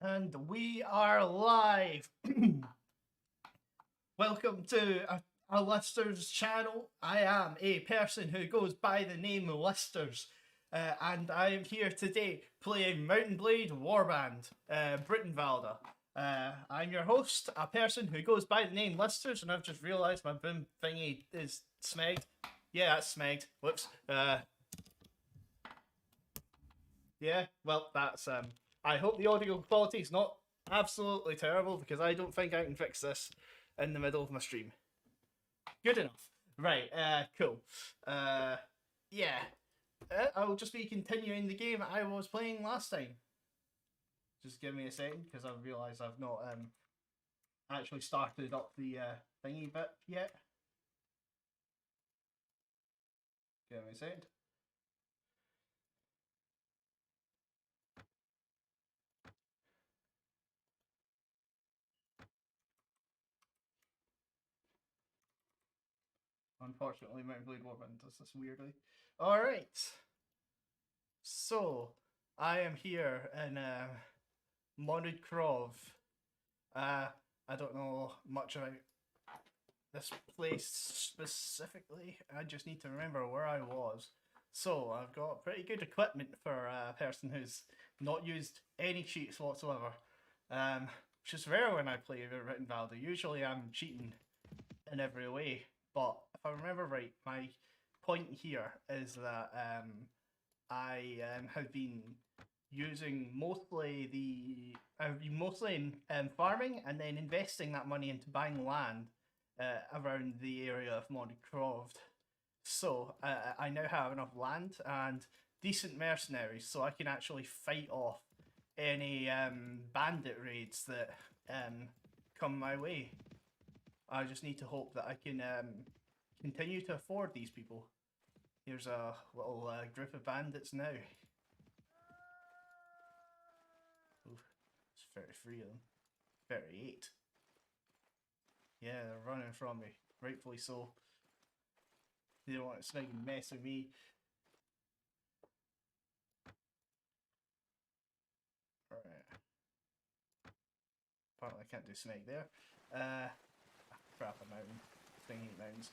And we are live. Welcome to a Lister's channel. I am a person who goes by the name Listers, and I am here today playing Mountain Blade Warband, Brytenwalda. I'm your host, a person who goes by the name Listers, and I've just realised my boom thingy is smegged. Yeah, that's smegged. Whoops. Yeah, well, that's I hope the audio quality is not absolutely terrible because I don't think I can fix this in the middle of my stream. Good enough. Right, cool. Yeah. I'll just be continuing the game I was playing last time. Just give me a second because I've realised I've not actually started up the thingy bit yet. Give me a second. Unfortunately, Mountain Blade Warband does this weirdly. Alright. So, I am here in Modded Crov. I don't know much about this place specifically. I just need to remember where I was. So, I've got pretty good equipment for a person who's not used any cheats whatsoever. Which is rare when I play Brytenwalda. Usually I'm cheating in every way. But if I remember right, my point here is that I have been using I've been mostly in farming and then investing that money into buying land around the area of Croft. So I now have enough land and decent mercenaries, so I can actually fight off any bandit raids that come my way. I just need to hope that I can continue to afford these people. Here's a little group of bandits now. Oof, it's 33 of them. 38. Yeah, they're running from me. Rightfully so. They don't want to snag and mess with me. Alright. Apparently I can't do snag there. Crap, a mountain. Thing hate mountains.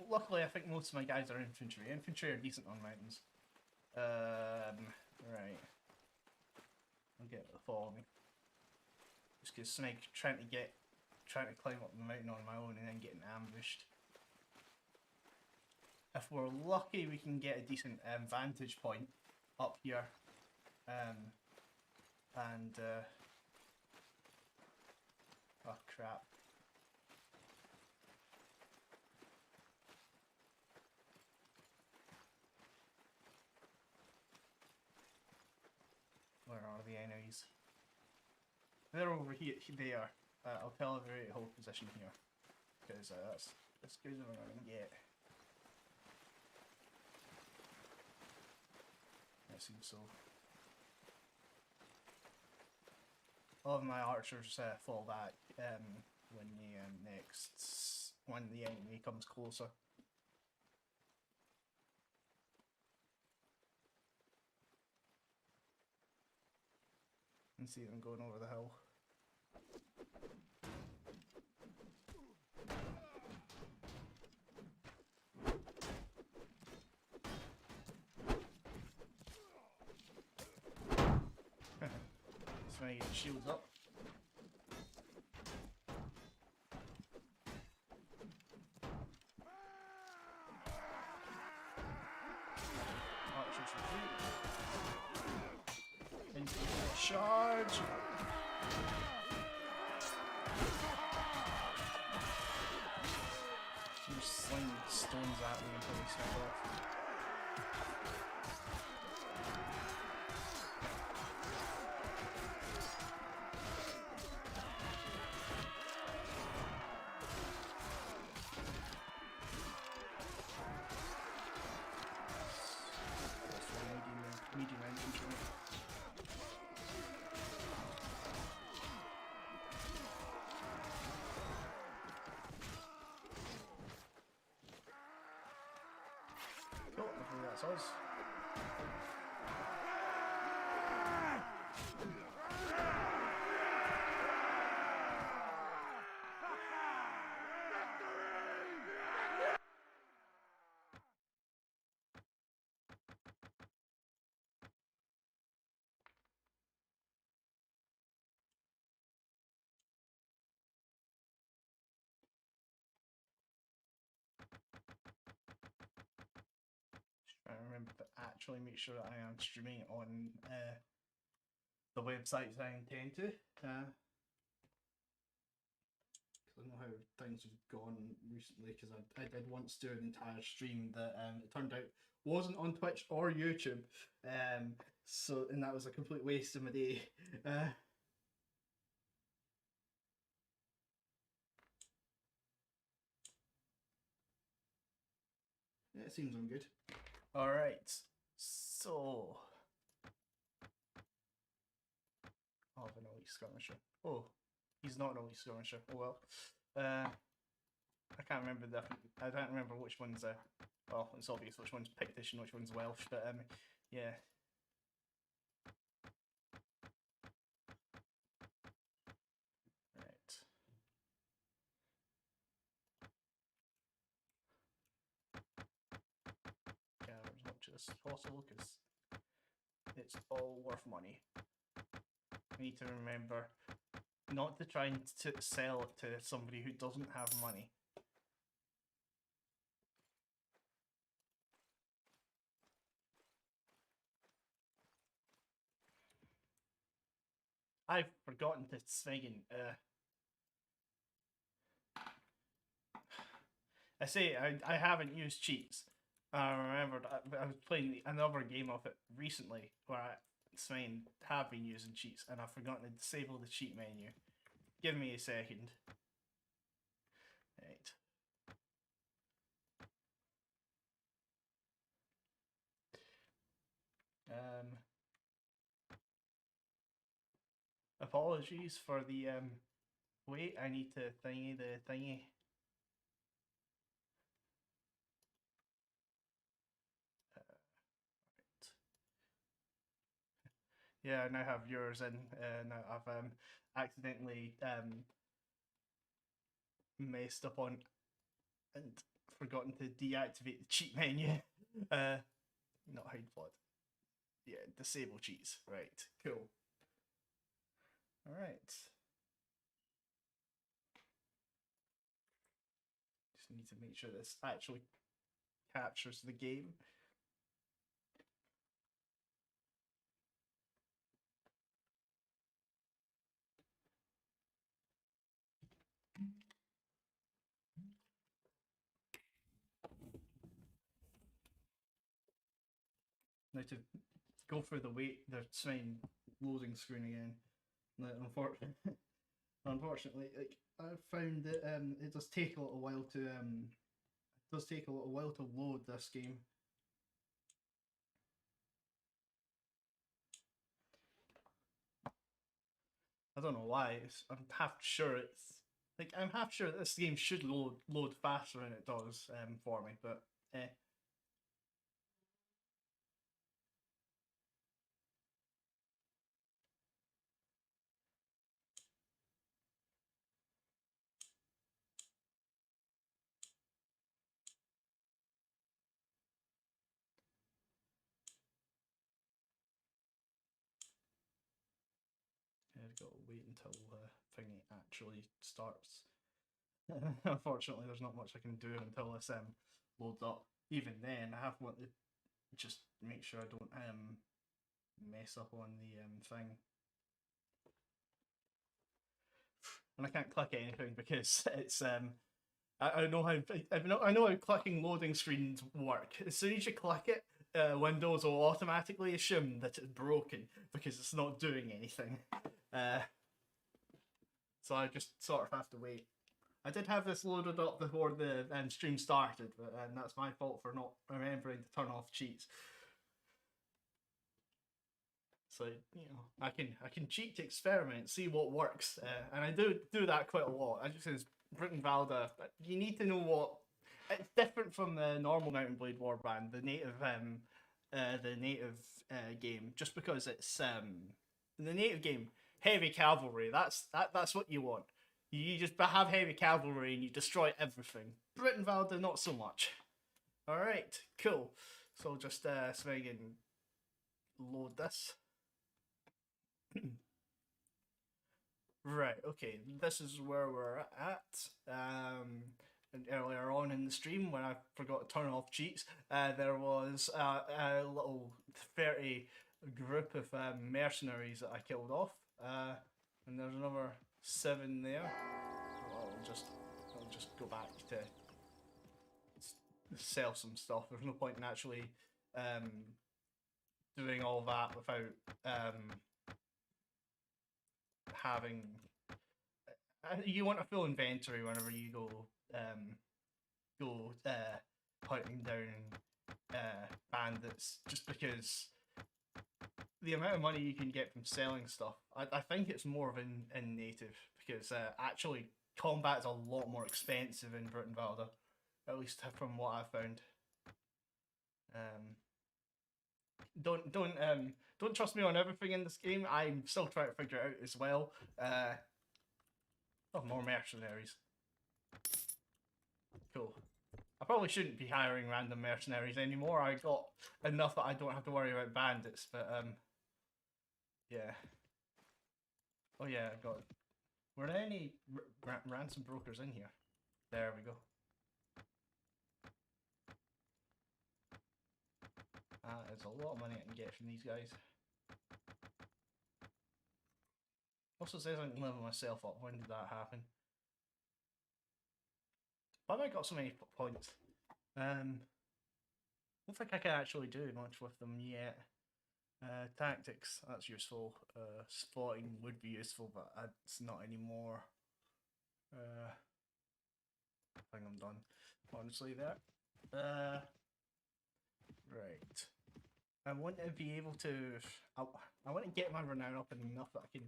Luckily, I think most of my guys are infantry. Infantry are decent on mountains. Right. I'll get the follow me. Just because Snake trying to climb up the mountain on my own and then getting ambushed. If we're lucky, we can get a decent vantage point up here. Oh crap. Where are the enemies? They're over here. They are. I'll telegrate hold position here because that's as good as I'm gonna get. That seems so. All of my archers fall back when the enemy comes closer. And see them going over the hill. So I get shields up. Archers retreat. Infantry charge. Just sling stones at me until they snap off. Medium infantry. Cool, hopefully that's us. remember to actually make sure that I am streaming on the websites I intend to. Because I know how things have gone recently, because I did once do an entire stream that it turned out wasn't on Twitch or YouTube. And that was a complete waste of my day. Yeah, it seems I'm good. Alright, so... Oh, an elite skirmisher. Oh, he's not an elite skirmisher. Oh well. I can't remember I don't remember which one's well, it's obvious which one's Pictish and which one's Welsh, but yeah. Right. Gather as much as possible because it's all worth money. I need to remember not to try and sell it to somebody who doesn't have money. I've forgotten to Sven. I say I haven't used cheats. I remembered I was playing another game of it recently where Sven have been using cheats, and I've forgotten to disable the cheat menu. Give me a second. Right. Apologies for the wait, I need to thingy the thingy. Right. Yeah, I now have yours in. Now I've accidentally messed up on and forgotten to deactivate the cheat menu. Not hide flood. Yeah, disable cheats. Right, cool. Alright. Just need to make sure this actually captures the game. Now to go through the wait, the sign loading screen again. Unfortunately, like I've found that it does take a little while to load this game. I don't know why. I'm half sure that this game should load faster than it does for me, but eh. I've got to wait until thingy actually starts. Unfortunately, there's not much I can do until this loads up. Even then, I have wanted to just make sure I don't mess up on the thing. And I can't click anything because it's I know how clicking loading screens work. As soon as you click it, Windows will automatically assume that it's broken because it's not doing anything. So I just sort of have to wait. I did have this loaded up before the stream started, but that's my fault for not remembering to turn off cheats. So I can cheat to experiment, see what works, and I do that quite a lot. I just says Brytenwalda. You need to know what it's different from the normal Mountain Blade Warband, the native game, just because it's the native game heavy cavalry. That's what you want. You just have heavy cavalry and you destroy everything. Brytenwalda, not so much. All right, cool. So just swing and load this. Right, okay, this is where we're at. earlier on in the stream when I forgot to turn off cheats. There was a little 30 group of mercenaries that I killed off, and there's another 7 there. I'll just go back to sell some stuff. There's no point in actually doing all that without having. You want a full inventory whenever you go hunting down bandits, just because the amount of money you can get from selling stuff. I think it's more of in native, because actually combat is a lot more expensive in Brytenwalda, at least from what I've found. Don't trust me on everything in this game. I'm still trying to figure it out as well. Oh, more mercenaries. Cool. I probably shouldn't be hiring random mercenaries anymore. I got enough that I don't have to worry about bandits, but yeah. Oh yeah, I got. Were there any ransom brokers in here? There we go. There's a lot of money I can get from these guys. Also says I can level myself up. When did that happen? Why have I got so many points? Don't think I can actually do much with them yet. Tactics, that's useful. Spotting would be useful, but it's not anymore. I think I'm done, honestly, there. Right. I want to be able to... I want to get my renown up enough that I can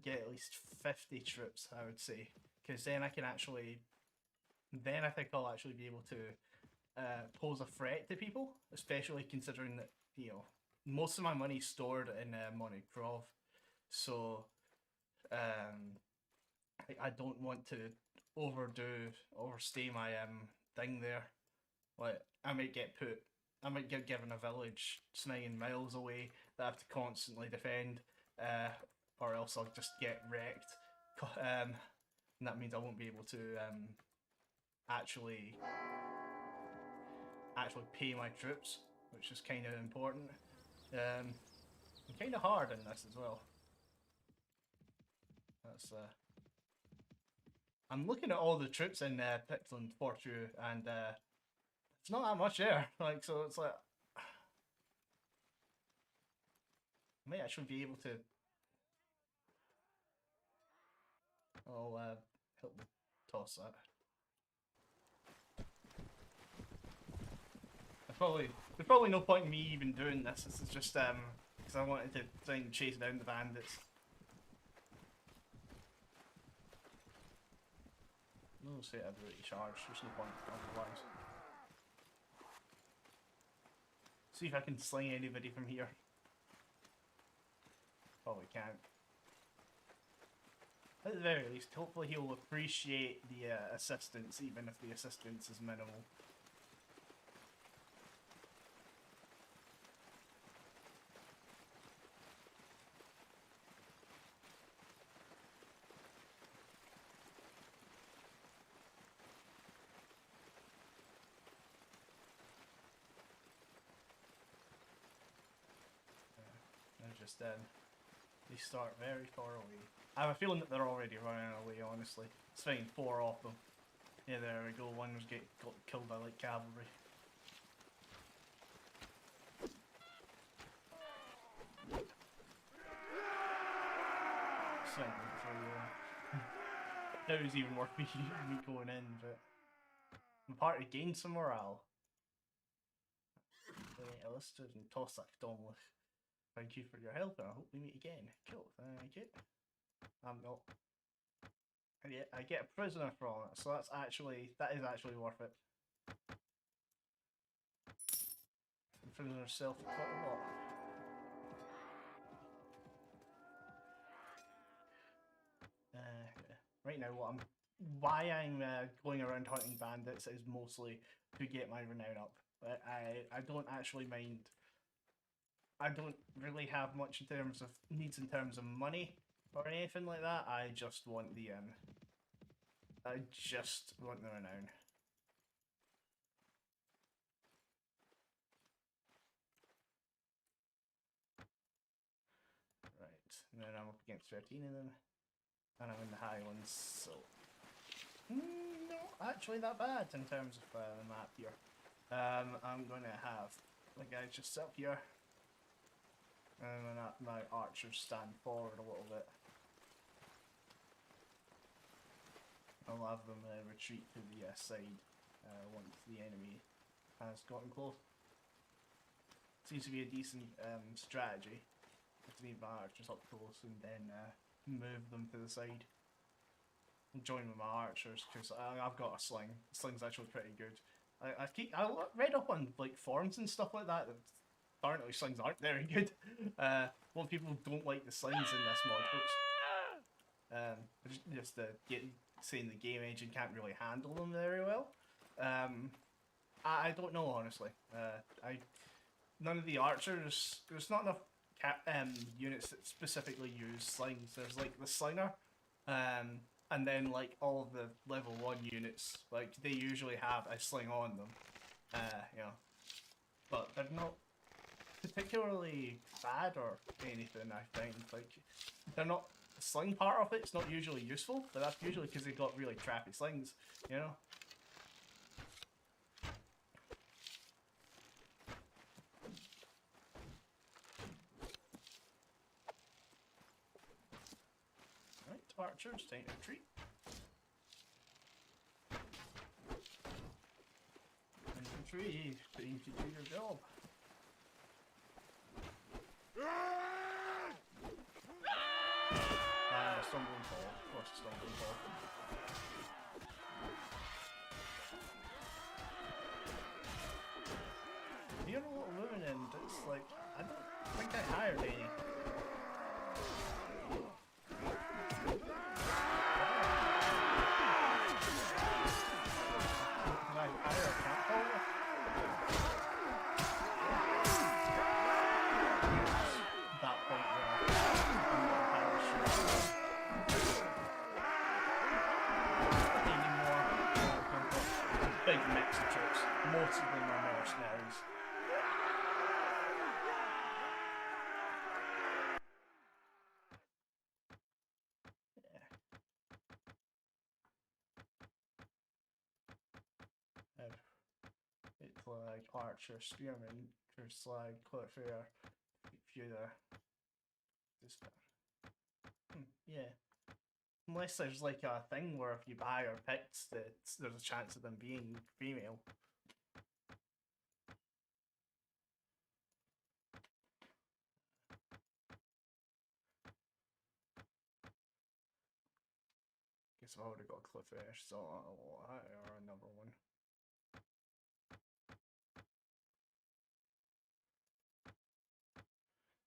get at least 50 troops, I would say. Because then I can actually... Then I think I'll actually be able to pose a threat to people, especially considering that, you know, most of my money's stored in Monocrov, so I don't want to overstay my thing there. Like, I might get given a village 9 miles away that I have to constantly defend, or else I'll just get wrecked, and that means I won't be able to actually pay my troops, which is kind of important. And kind of hard in this as well. That's I'm looking at all the troops in Pictland Fortu, and it's not that much there. Like, so it's like I might actually be able to. I'll help me toss that. There's probably no point in me even doing this. This is just because I wanted to try and chase down the bandits. No set ability charge. There's no point otherwise. See if I can sling anybody from here. Probably can't. At the very least, hopefully he'll appreciate the assistance, even if the assistance is minimal. They start very far away. I have a feeling that they're already running away, honestly. It's fine, 4 of them. Yeah, there we go, one was got killed by like cavalry. It's fine for you. That was even worth me going in, but I'm part to gain some morale. Ellisted and Tossack Domlich. Thank you for your help, and I hope we meet again. Cool, thank you. I'm not. I get a prisoner from it, so that is actually worth it. The prisoner self quite a lot. Right now, why I'm going around hunting bandits is mostly to get my renown up. But I don't actually mind. I don't really have much in terms of needs in terms of money or anything like that. I just want the renown. and then I'm up against 13 of them, and I'm in the Highlands, so not actually that bad in terms of the map here. I'm going to have the guys just sit up here, and then my archers stand forward a little bit. I'll have them retreat to the side once the enemy has gotten close. Seems to be a decent strategy to leave my archers up close and then move them to the side. And join with my archers because I've got a sling. The sling's actually pretty good. I read up on like forums and stuff like that. Apparently slings aren't very good. A lot of people don't like the slings in this mod, folks. Just saying the game engine can't really handle them very well. I don't know honestly. None of the archers. There's not enough units that specifically use slings. There's like the slinger, and then like all of the level 1 units. Like they usually have a sling on them. You know, but they're not particularly bad or anything. I think like they're not. The sling part of it's not usually useful, but that's usually because they've got really crappy slings, you know? Right, archers, time to retreat. Infantry, time to do your job. Stumbling fall, of course, stumbling fall. You're a little woman, and it's like, I don't think I hired any. Did I hire a cat caller? That point where I'm not entirely sure. Big mix of troops. Most of them are mercenaries. Yeah. It's like archer, spearman, slag, cliffhanger, feuder. Just yeah. Unless there's like a thing where if you buy or picks, there's a chance of them being female. Guess if I would have got a cliff edge, so I'll hire another one.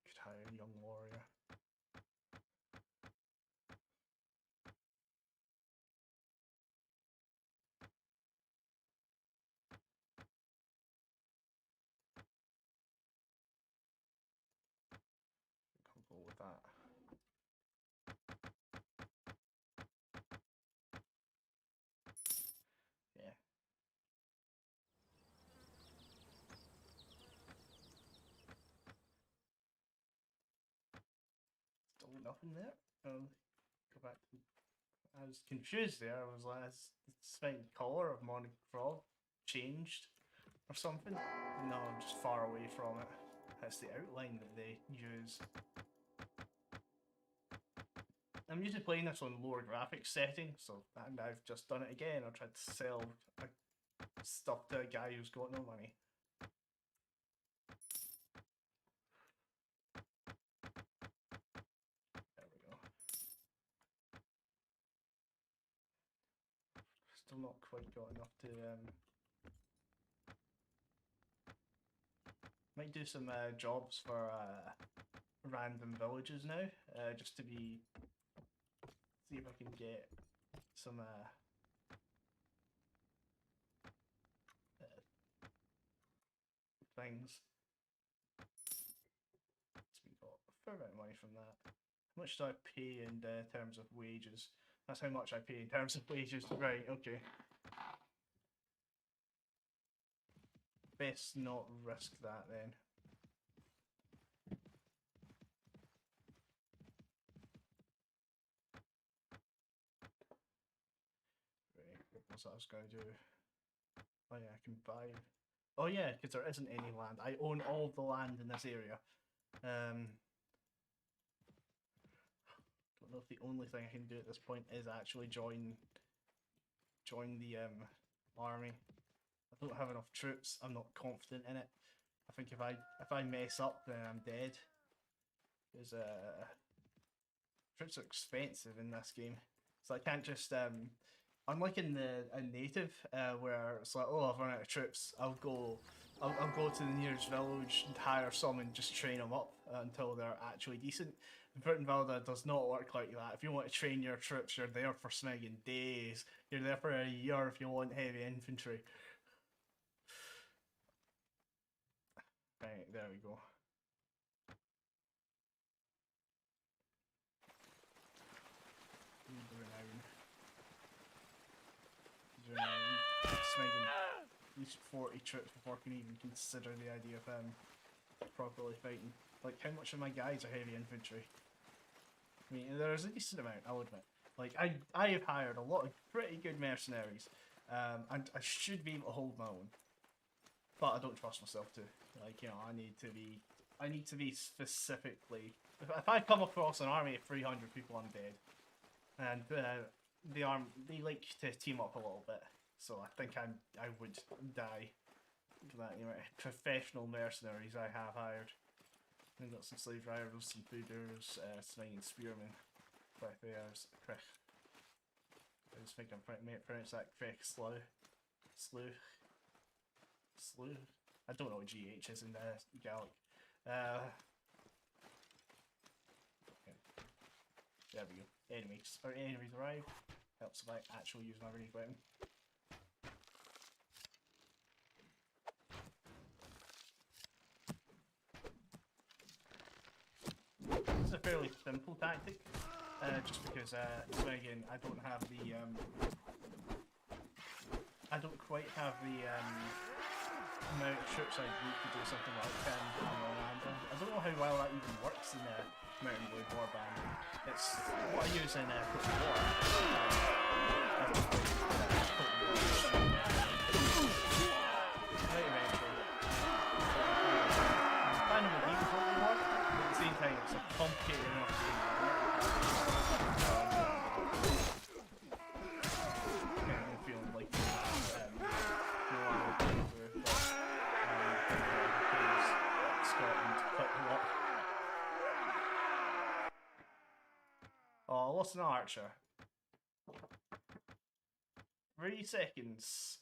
Could hire a young warrior. Comfortable with that. Yeah. Still nothing there. Go back to. I was confused there. I was like, "Is the colour of Monochrome changed or something?" No, I'm just far away from it. That's the outline that they use. I'm usually playing this on lower graphics settings, so and I've just done it again. I tried to sell stuff to a guy who's got no money. There we go. Still not quite got enough to might do some jobs for random villages now, just to see if I can get some things. So we got a fair bit of money from that. How much do I pay in terms of wages? That's how much I pay in terms of wages. Right, okay. Best not risk that then. what was I was going to do? Oh yeah, I can buy. Oh yeah, because there isn't any land. I own all the land in this area. Don't know if the only thing I can do at this point is actually join the army. I don't have enough troops. I'm not confident in it. I think if I mess up, then I'm dead. Because troops are expensive in this game, so I can't just unlike in native where it's like, oh, I've run out of troops. I'll go to the nearest village and hire some and just train them up until they're actually decent. Brytenwalda does not work like that. If you want to train your troops, you're there for smigging days. You're there for a year if you want heavy infantry. Right, there we go. Smigging at least 40 troops before I can even consider the idea of properly fighting. Like, how much of my guys are heavy infantry? I mean, there's a decent amount, I'll admit. Like, I have hired a lot of pretty good mercenaries, and I should be able to hold my own. But I don't trust myself to. Like, you know, I need to be specifically... If I come across an army of 300 people, I'm dead. And they like to team up a little bit. So I think I would die for that. You know, professional mercenaries I have hired. I've got some slave riders, some fooders, swinging spearmen, quickbears, I just think I'm pronounce that correct. Slew. I don't know what GH is in Gaelic. Okay. There we go. Enemies arrive. Helps if I actually use my ranged weapon. This is a fairly simple tactic, just because so again I don't have the I don't quite have the amount of troops I need to do something like Warband. I don't know how well that even works in Mountain Blade Warband. It's what I use in Total War. Right, eventually. Kind of an even Total War, but at the same time it's a complicated enough game. I'm feeling like Scotland quite a lot. Oh, I lost an archer. 3 seconds.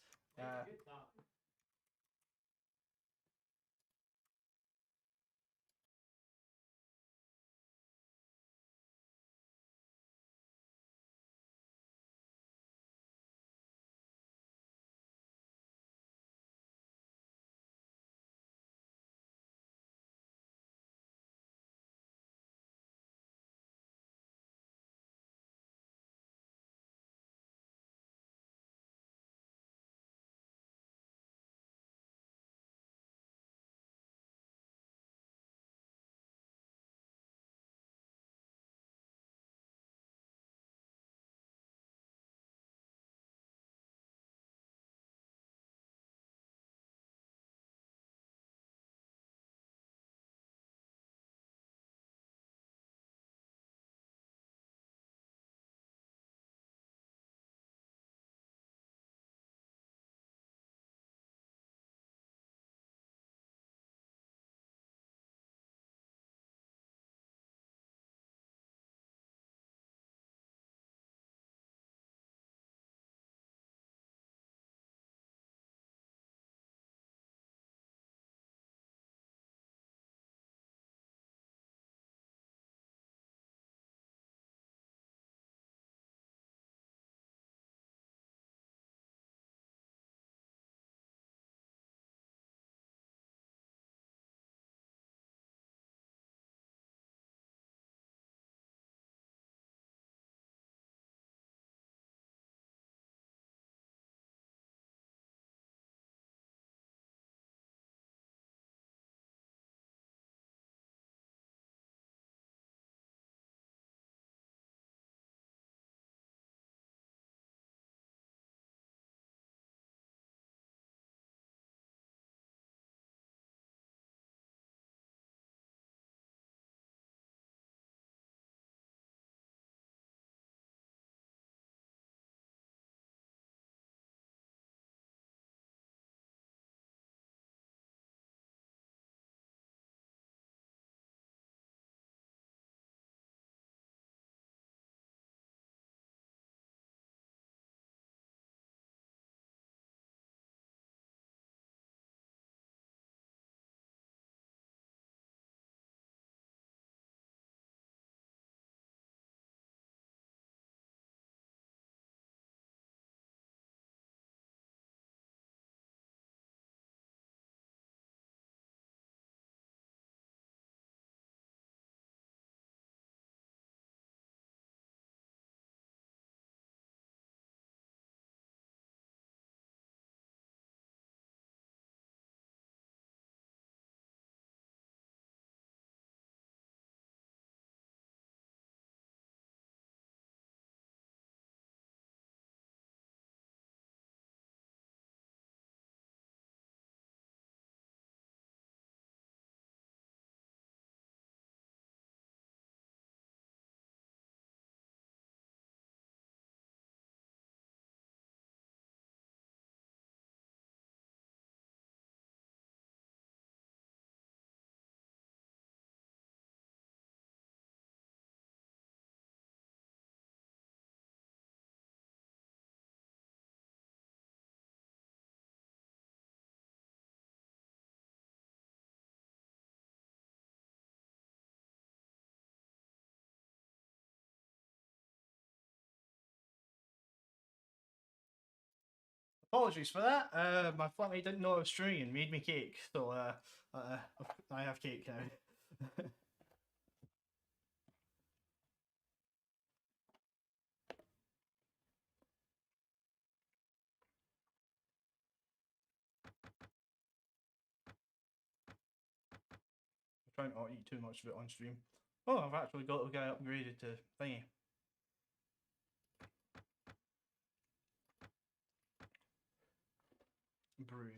Apologies for that. My flatmate didn't know I was streaming and made me cake, so I have cake now. I'm trying not to eat too much of it on stream. Oh, I've actually got the guy upgraded to thingy. Brood.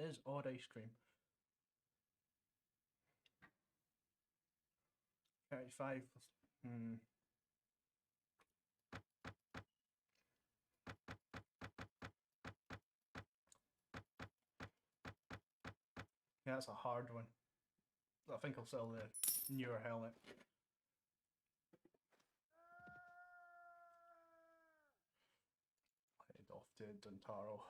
This is odd ice cream. 35. Yeah, that's a hard one. I think I'll sell the newer helmet. Head off to Duntaro.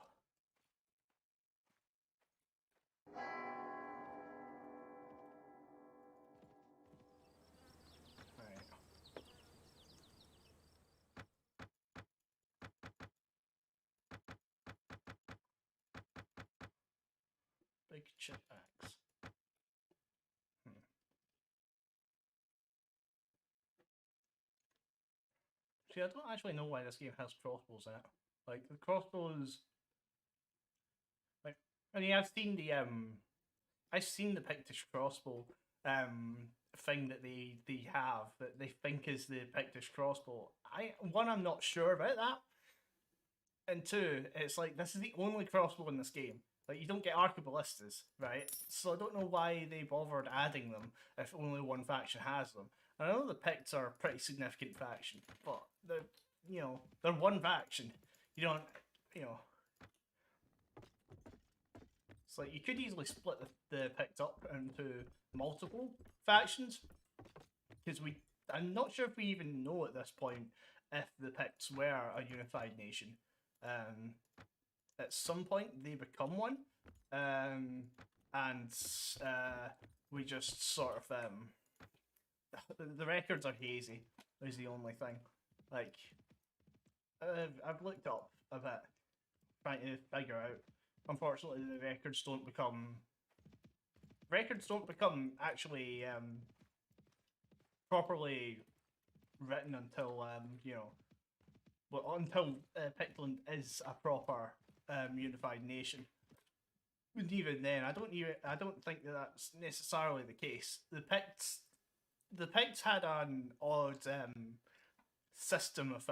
Right. Big chip axe. See, I don't actually know why this game has crossbows in it. Like the crossbows, like I mean, I've seen the Pictish crossbow thing that they have that they think is the Pictish crossbow. I'm not sure about that, and two, it's like this is the only crossbow in this game. Like you don't get arqueballistas, right? So I don't know why they bothered adding them if only one faction has them. And I know the Picts are a pretty significant faction, but they're one faction. You don't you know it's like you could easily split the Pict up into multiple factions because I'm not sure if we even know at this point if the Picts were a unified nation. At some point they become one, and we just sort of the records are hazy. Is the only thing. Like I've looked up a bit trying to figure out. Unfortunately, the records don't become actually properly written until until Pictland is a proper unified nation. And even then, I don't think that that's necessarily the case. The Picts had an odd system of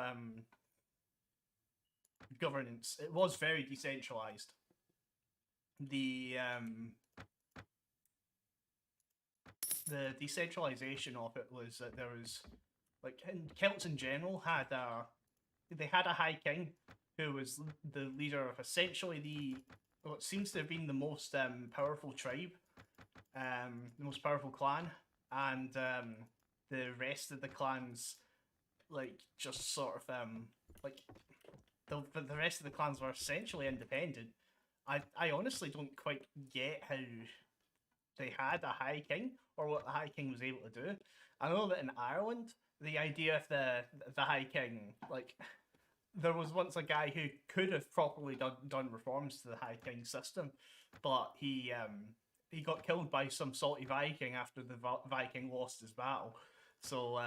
governance. It was very decentralized. The decentralization of it was that there was like Celts in general had a high king who was the leader of essentially what seems to have been the most powerful tribe, the most powerful clan, and the rest of the clans like just sort of like the rest of the clans were essentially independent. I honestly don't quite get how they had a high king or what the high king was able to do. I know that in Ireland, the idea of the high king, like there was once a guy who could have properly done reforms to the high king system, but he got killed by some salty Viking after the Viking lost his battle. So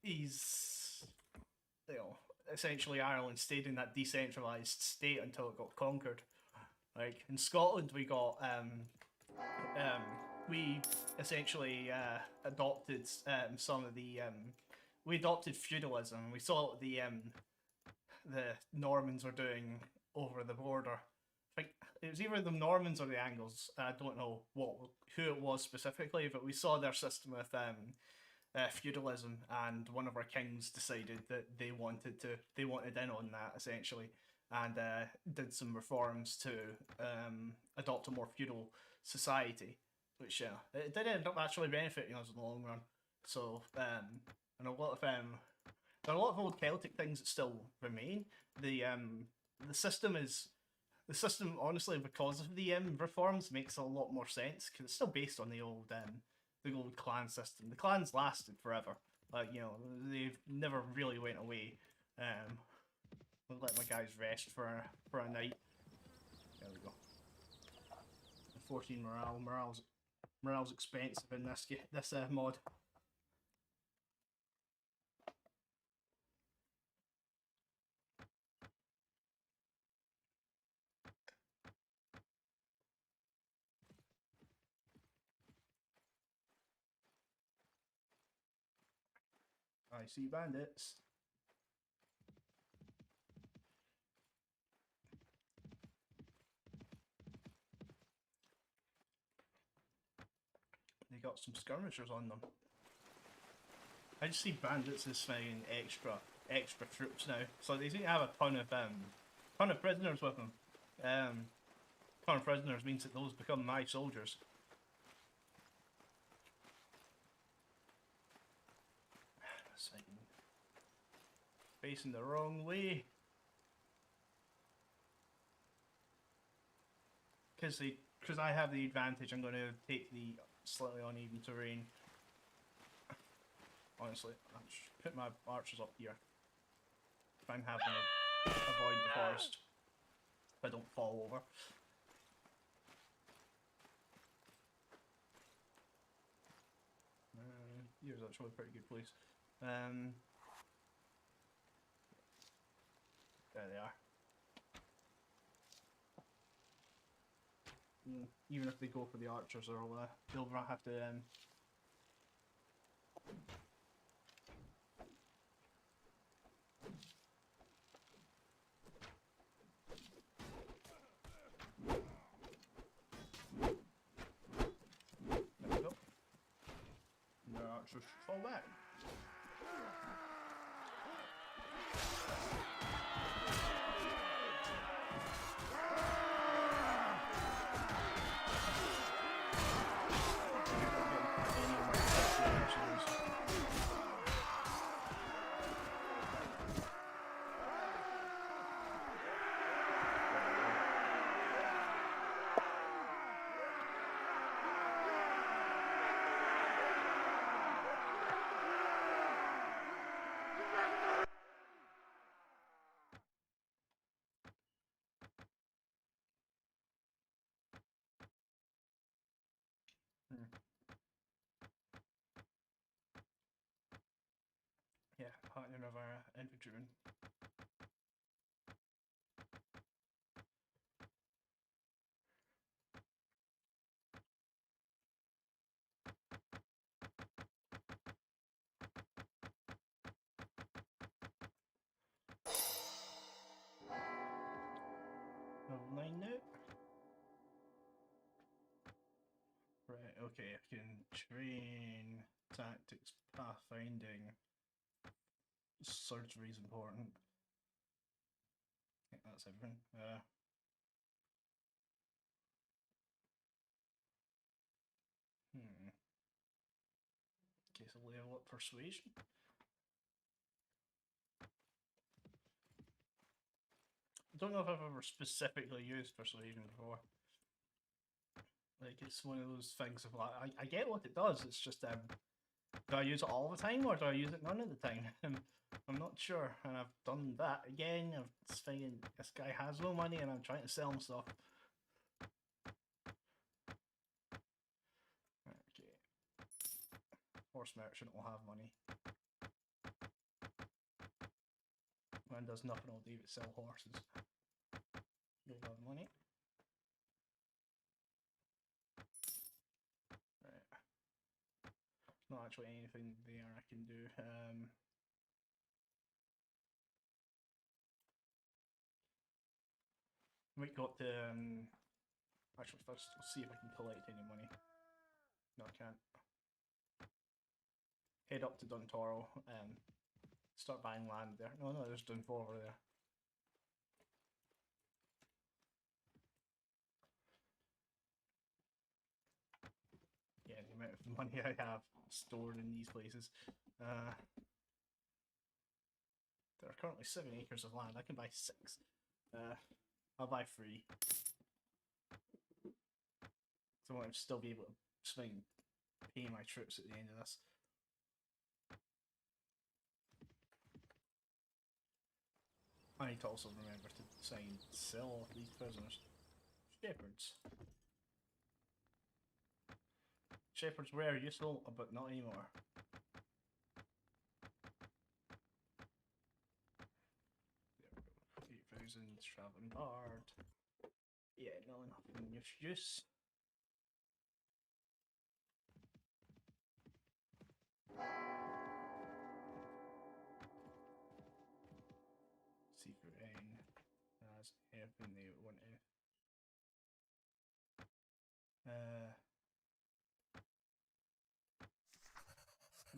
he's essentially Ireland stayed in that decentralized state until it got conquered. Like in Scotland, we essentially adopted some of the we adopted feudalism. We saw what the Normans were doing over the border. I think it was either the Normans or the Angles. I don't know who it was specifically, but we saw their system of feudalism, and one of our kings decided that they wanted in on that essentially, and did some reforms to adopt a more feudal society, which it did end up actually benefiting us in the long run. So and a lot of there are a lot of old Celtic things that still remain. The system is the system honestly, because of the reforms, makes a lot more sense because it's still based on the old clan system. The clans lasted forever. Like, you know, they've never really went away. I'll let my guys rest for a night. There we go. 14 morale. Morale's expensive in this mod. I see bandits. They got some skirmishers on them. I just see bandits as finding extra troops now. So they seem to have a ton of prisoners with them. Ton of prisoners means that those become my soldiers. Facing the wrong way. Because I have the advantage, I'm going to take the slightly uneven terrain. Honestly, I'll just put my archers up here. If I'm having to avoid the forest. If I don't fall over. Here's actually a pretty good place. There they are. Even if they go for the archers, they'll have to there we go. And their archers fall back. Yeah, partner of our infantryman. Level 9 now. Right, okay, I can train tactics, pathfinding. Surgery is important. I think that's everything. Okay, so level up persuasion. I don't know if I've ever specifically used persuasion before. Like, it's one of those things of like, I get what it does, it's just, do I use it all the time or do I use it none of the time? I'm not sure, and I've done that again. I'm thinking this guy has no money and I'm trying to sell him stuff. Okay. Horse merchant will have money. Man does nothing all day but sell horses. You'll have money. Right. Not actually anything there I can do. We got to actually first let's see if I can collect any money. No, I can't. Head up to Duntoro, start buying land there. No, there's Dunfor over there. Yeah, the amount of money I have. stored in these places. There are currently 7 acres of land. I can buy 6. I'll buy 3. So I want to still be able to swing, pay my troops at the end of this. I need to also remember to sign sell off these prisoners. Shepherds. Shepherds were useful, but not anymore. There we go. 8,000 travelling bard. Yeah, not enough in use. Secret Ring has everything they want to.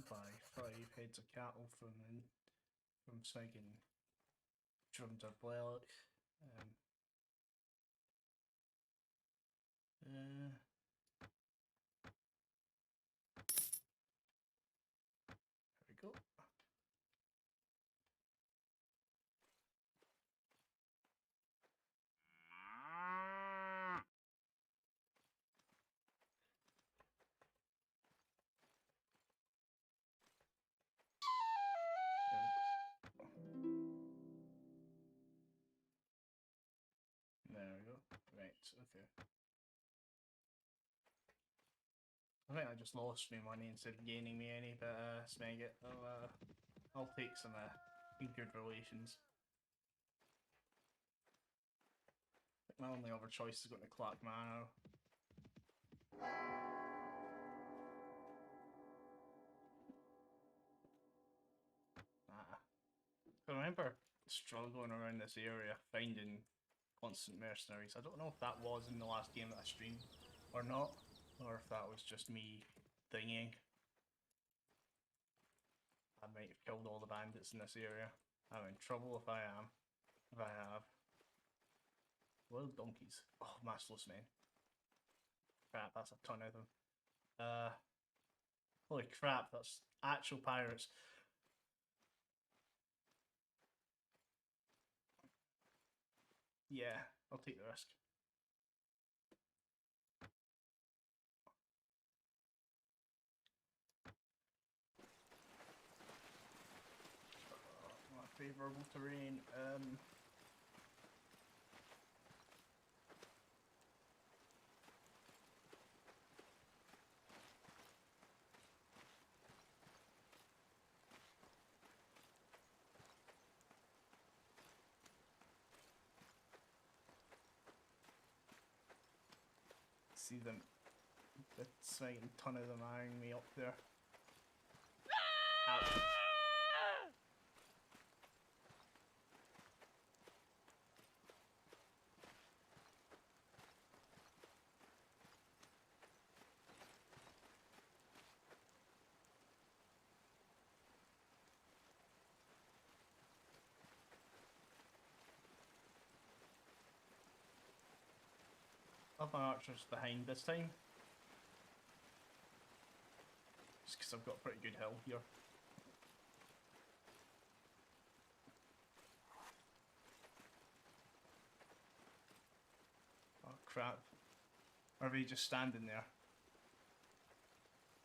Buy 5 heads of cattle from Swiggin drums or Blellock. There we go. There we go. Right, okay. I think I just lost me money instead of gaining me any, but smeg it. I'll take some good relations. I think my only other choice is going to Clark Manor. I remember struggling around this area, finding constant mercenaries. I don't know if that was in the last game that I streamed or not, or if that was just me thinking. I might have killed all the bandits in this area. I'm in trouble if I am. If I have. Wild donkeys. Oh, maskless men. Crap, that's a ton of them. Holy crap, that's actual pirates. Yeah, I'll take the risk. Not favourable terrain. See them. That's like a ton of them eyeing me up there. Ouch. I have my archers behind this time. Just because I've got a pretty good hill here. Oh crap. Are they just standing there?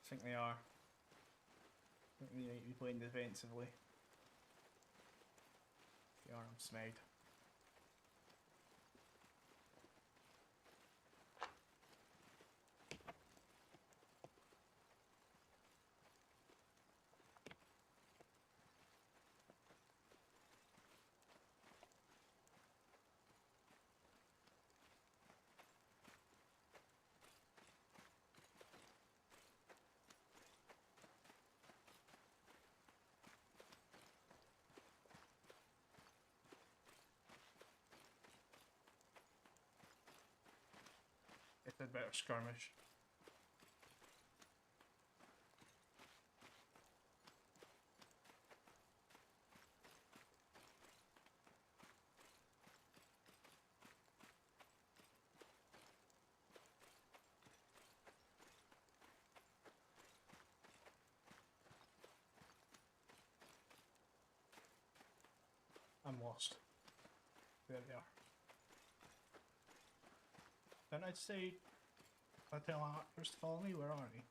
I think they are. I think they might be playing defensively. If they are, I'm smegged. If they'd better skirmish. I'm lost. There they are. Didn't I say I tell actors to follow me? Where are they?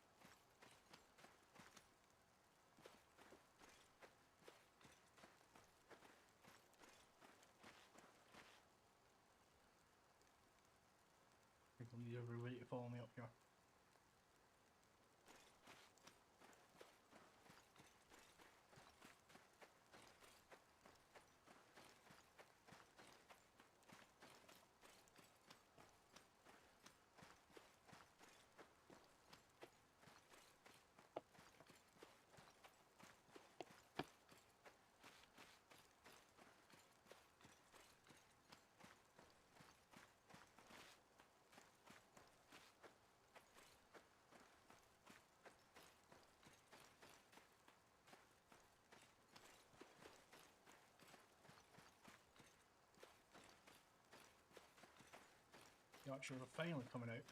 I think leave everybody to follow me up here. The archers are finally coming out.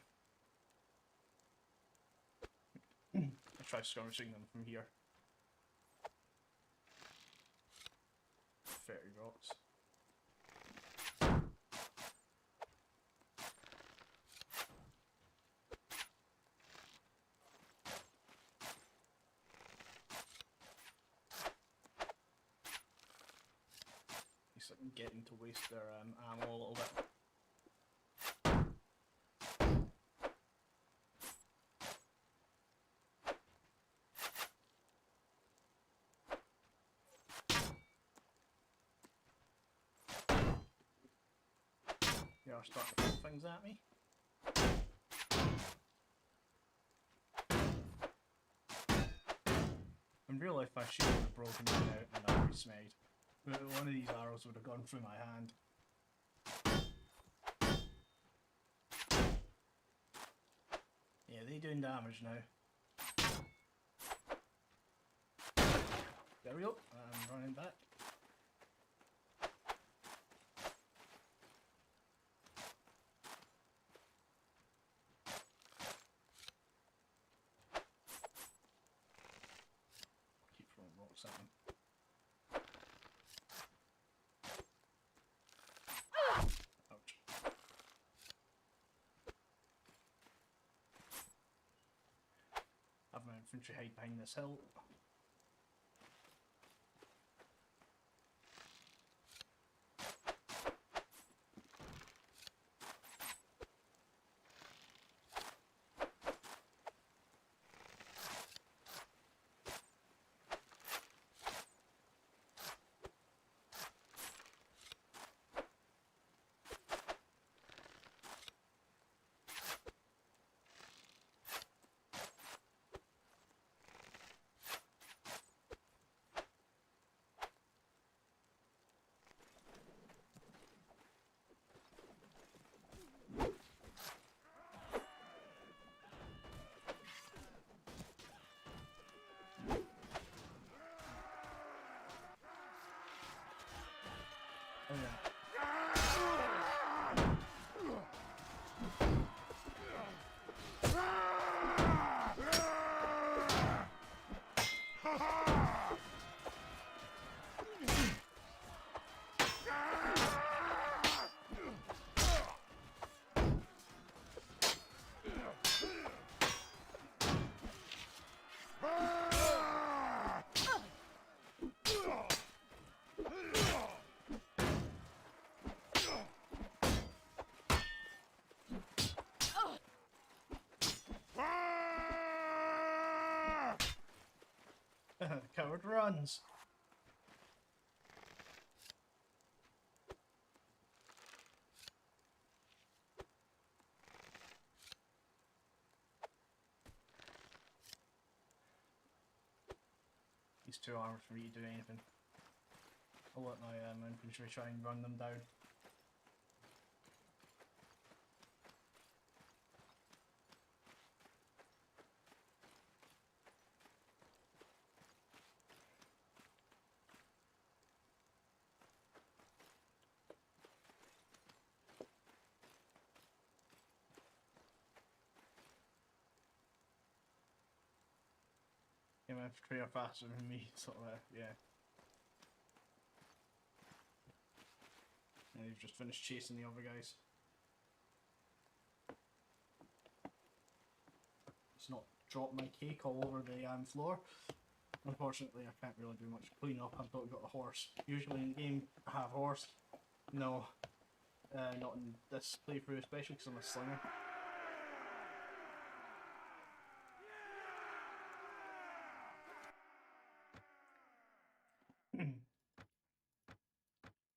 I'll try skirmishing them from here. 30 rocks. At least I'm getting to waste their ammo a little bit. They are starting to throw things at me. In real life, my shield would have broken me out and I'd be smite. But one of these arrows would have gone through my hand. Yeah, they doing damage now. There we go. I'm running back. Keep throwing rocks at them. Ouch. Have my infantry hide behind this hill. Oh yeah. Coward runs. He's too armed for me to do anything. I'll let my infantry try and run them down. Yeah, my infantry are faster than me, so yeah. And they've just finished chasing the other guys. It's not dropped my cake all over the floor. Unfortunately, I can't really do much clean up. I've not got a horse. Usually in the game, I have a horse. No, not in this playthrough, especially because I'm a slinger.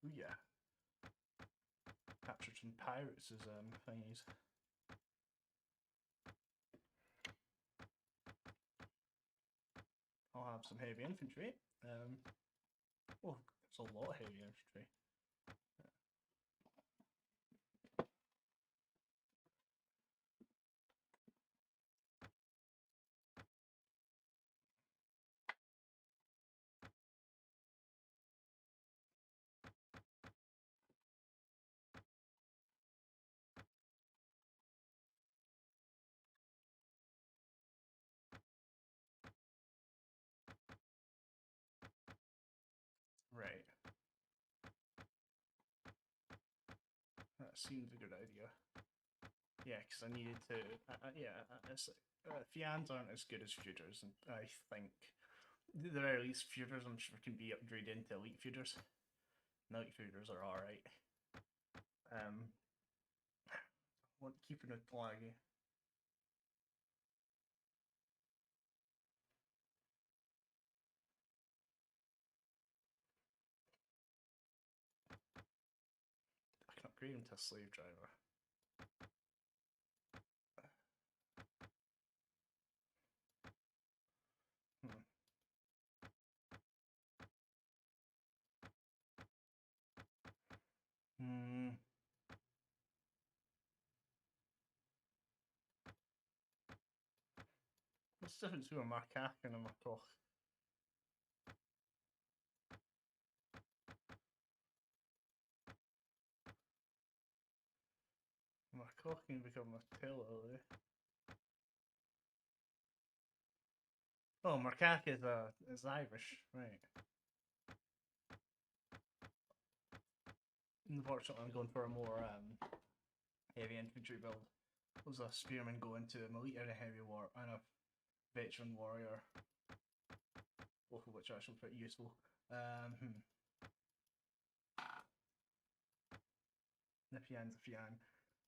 Ooh, yeah. Captured some pirates as thingies. I'll have some heavy infantry. Oh, it's a lot of heavy infantry. Right. That seems a good idea. Yeah, because I needed to. Fians aren't as good as feuders, and I think the very least feuders I'm sure can be upgraded into elite feuders. Elite feuders are alright. Want keeping it laggy. I can upgrade him to a slave driver. What's the difference between a macaque and a macaque? A macaque can become a tailor. Oh, macaque is Irish, right? Unfortunately, I'm going for a more heavy infantry build. There's a spearman going to a elite in a heavy war and a veteran warrior, both of which are actually pretty useful. Nipian's a Fian.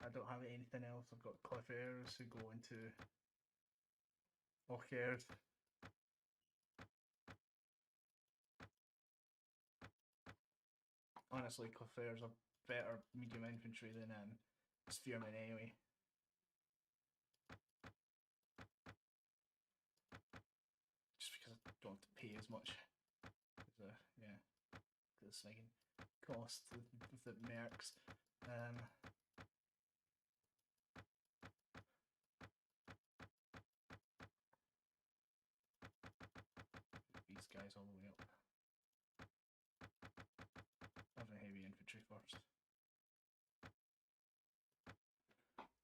I don't have anything else. I've got cliff heirs who go into Ockers. Honestly, cliff heirs are better medium infantry than spearmen anyway. Just because I don't have to pay as much. Yeah, because I can cost with the mercs. These guys all the way up. Have a heavy infantry first.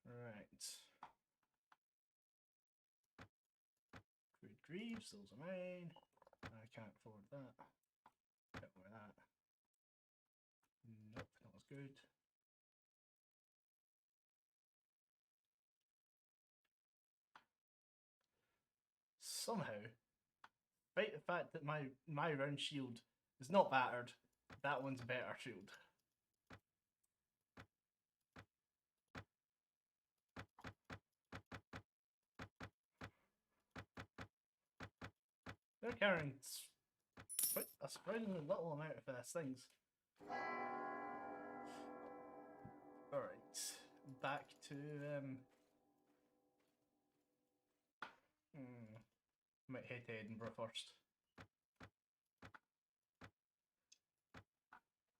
Right. Great Greaves, those are mine. I can't afford that. Get away with that. Nope, not as good. Somehow, despite the fact that my round shield is not battered, that one's a better shield. They're carrying a surprisingly little amount of things. Alright, back to might head to Edinburgh first.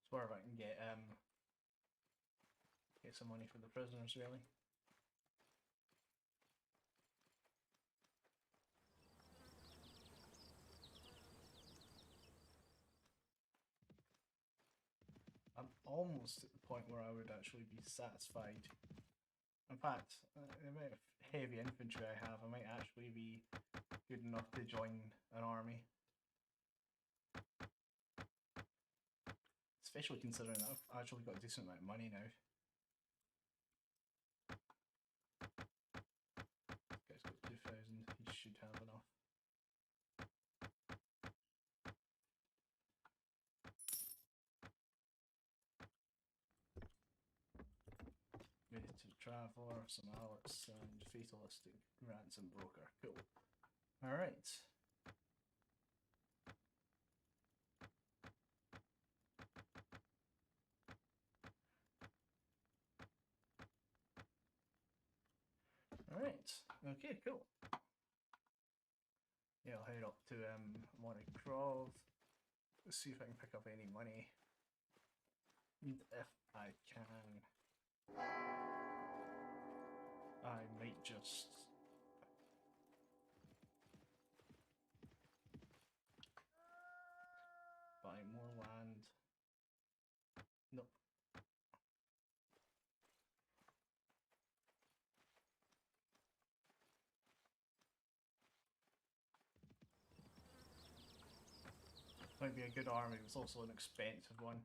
Swear if I can get some money for the prisoners, really. I'm almost at the point where I would actually be satisfied. In fact, the amount of heavy infantry I have, I might actually be good enough to join an army. It's Especially considering that I've actually got a decent amount of money now. This guy's got 2,000, he should have enough. Ready to Traveller, some Alex, and Fatalistic Ransom Broker. Cool. Alright. Alright, okay, cool. Yeah, I'll head up to Monocrov. Let's see if I can pick up any money. And if I can, I might just buy more land. Nope. Might be a good army, it's also an expensive one.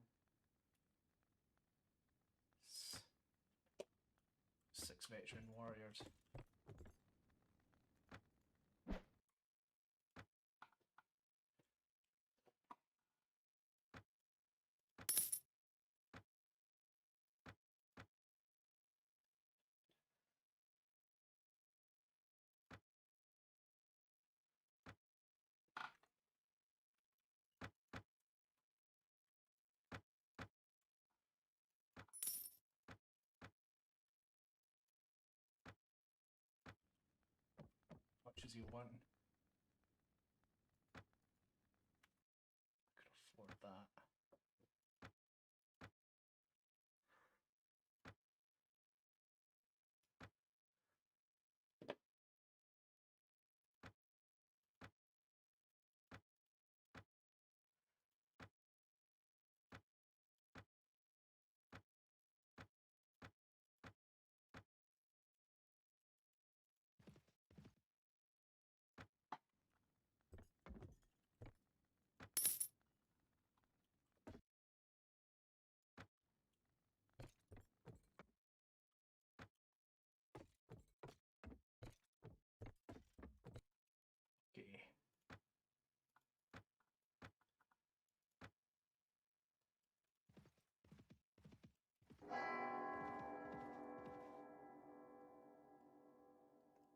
6 veteran warriors. Much as you want. I could afford that. Okay.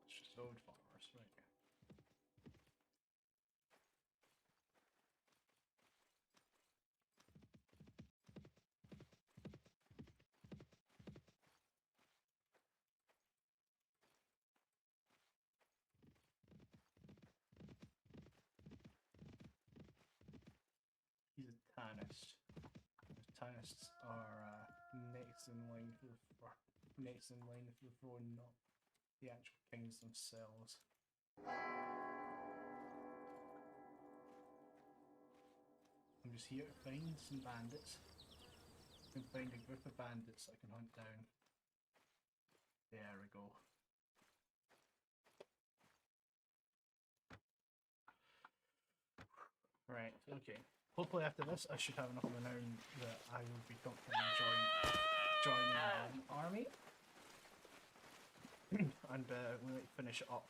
It's just old farmers, right? He's a Tannist. Tannists are next in line for the throne, not the actual kings themselves. I'm just here to find some bandits. I can find a group of bandits I can hunt down. There we go. Right, okay. Hopefully after this I should have enough renown that I will be comfortable joining an army. And we might finish it up.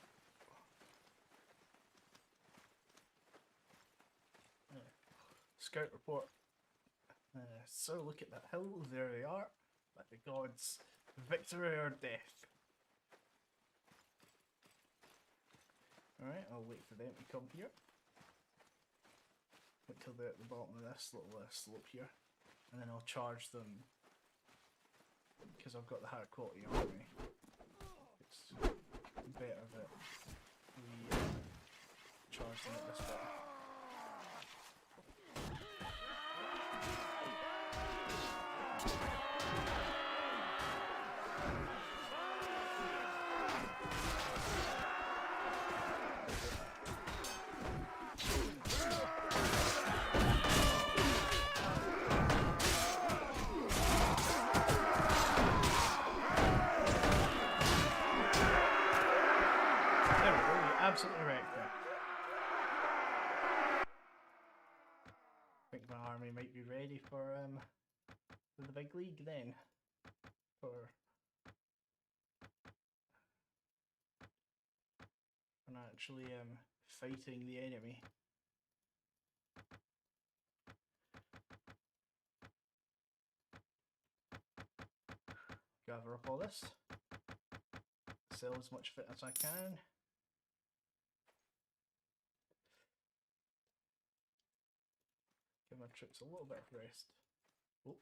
Scout report. So look at that hill, there they are. Let the gods, victory or death. Alright, I'll wait for them to come here. Wait till they're at the bottom of this little slope here. And then I'll charge them. Because I've got the higher quality army. It's better that we charge them at this bit. Absolutely wrecked there. my army might be ready for the big league then. For actually fighting the enemy. Gather up all this. Sell as much of it as I can. Give my troops a little bit of rest. Oh,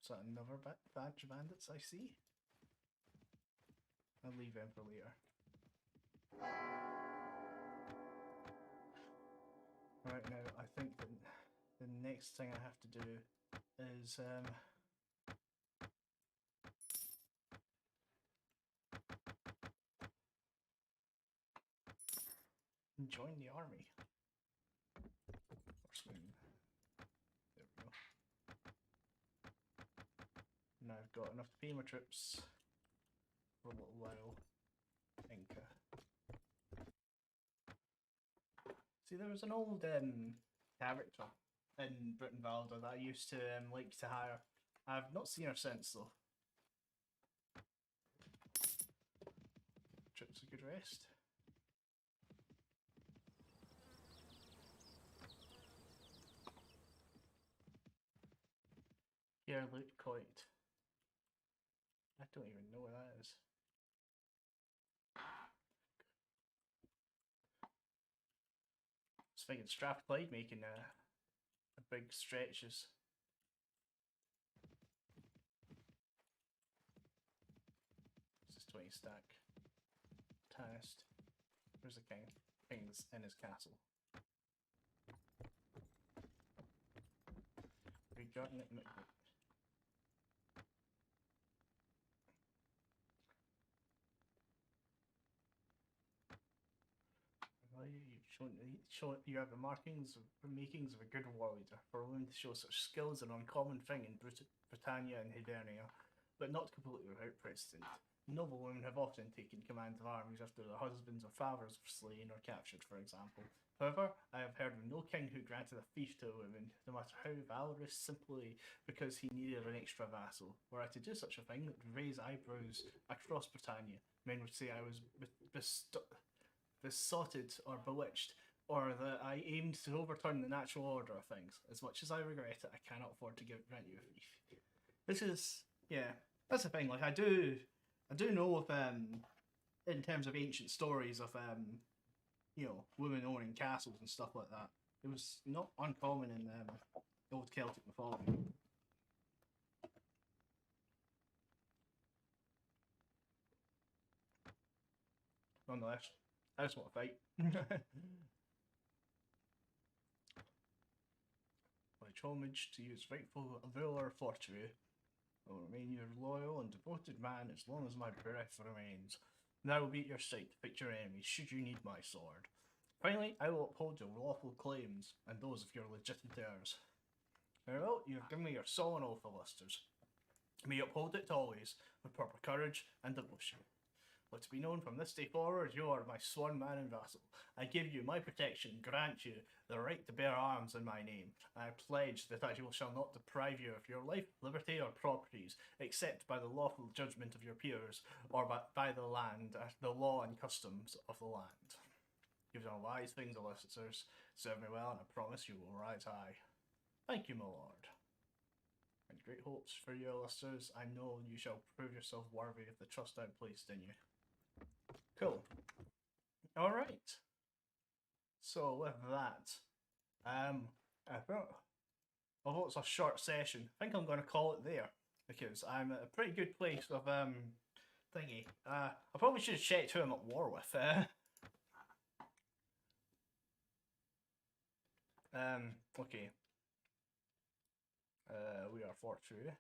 is that another batch of bandits I see? I'll leave them for later. Right now, I think that the next thing I have to do is join the army. Horsemen. There we go. Now I've got enough to pay my troops for a little while. Inca. See, there was an old character in Brytenwalda that I used to like to hire. I've not seen her since though. Troops a good rest. Here, loot coit. I don't even know what that is. I was thinking Strathclyde making a big stretches. This is 20 stack. Tast. Where's the king? King's in his castle. We got it. You have the makings of a good war leader. For a woman to show such skills an uncommon thing in Britannia and Hibernia, but not completely without precedent. Noble women have often taken command of armies after their husbands or fathers were slain or captured, for example. However, I have heard of no king who granted a fief to a woman, no matter how valorous, simply because he needed an extra vassal. Were I to do such a thing, it would raise eyebrows across Britannia. Men would say I was besotted or bewitched, or that I aimed to overturn the natural order of things. As much as I regret it, I cannot afford to grant you a fief. This is, yeah, that's the thing. Like I do know of in terms of ancient stories of you know, women owning castles and stuff like that. It was not uncommon in old Celtic mythology. Nonetheless, I just want to fight. Pledge homage to you as rightful ruler of Fortru. I will remain your loyal and devoted man as long as my breath remains. And I will be at your side to fight your enemies should you need my sword. Finally, I will uphold your lawful claims and those of your legitimate heirs. Farewell, you have given me your solemn oath, Illustrious. May you uphold it always with proper courage and devotion. Let it be known from this day forward, you are my sworn man and vassal. I give you my protection, grant you the right to bear arms in my name. I pledge that I shall not deprive you of your life, liberty, or properties, except by the lawful judgment of your peers, or by the land, the law and customs of the land. You've done wise things, Illustrious. Serve me well, and I promise you will rise high. Thank you, my lord. And great hopes for you, Illustrious. I know you shall prove yourself worthy of the trust I've placed in you. Cool. Alright. So with that, I think, although it's a short session, I think I'm going to call it there, because I'm at a pretty good place of thingy. I probably should have checked who I'm at war with. Okay. We are Fortru.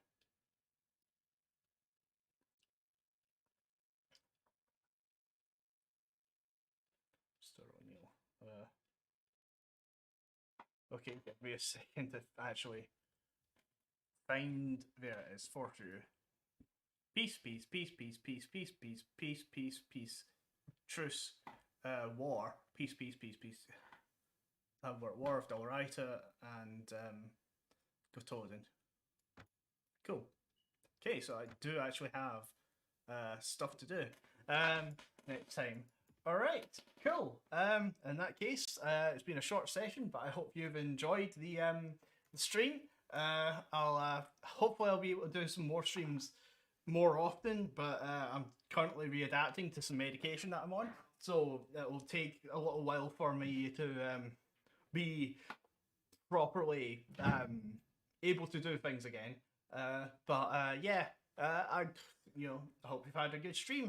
Okay, give me a second to actually find. There it is, Fortru. Peace, peace, peace, peace, peace, peace, peace, peace, peace, peace. Truce. War. Peace, peace, peace, peace. We're at war with Dalraita and go Toadin. Cool. Okay, so I do actually have stuff to do next time. All right, cool. In that case, it's been a short session, but I hope you've enjoyed the stream. I'll hopefully I'll be able to do some more streams more often, but I'm currently readapting to some medication that I'm on, so it will take a little while for me to be properly able to do things again. But yeah, I hope you've had a good stream.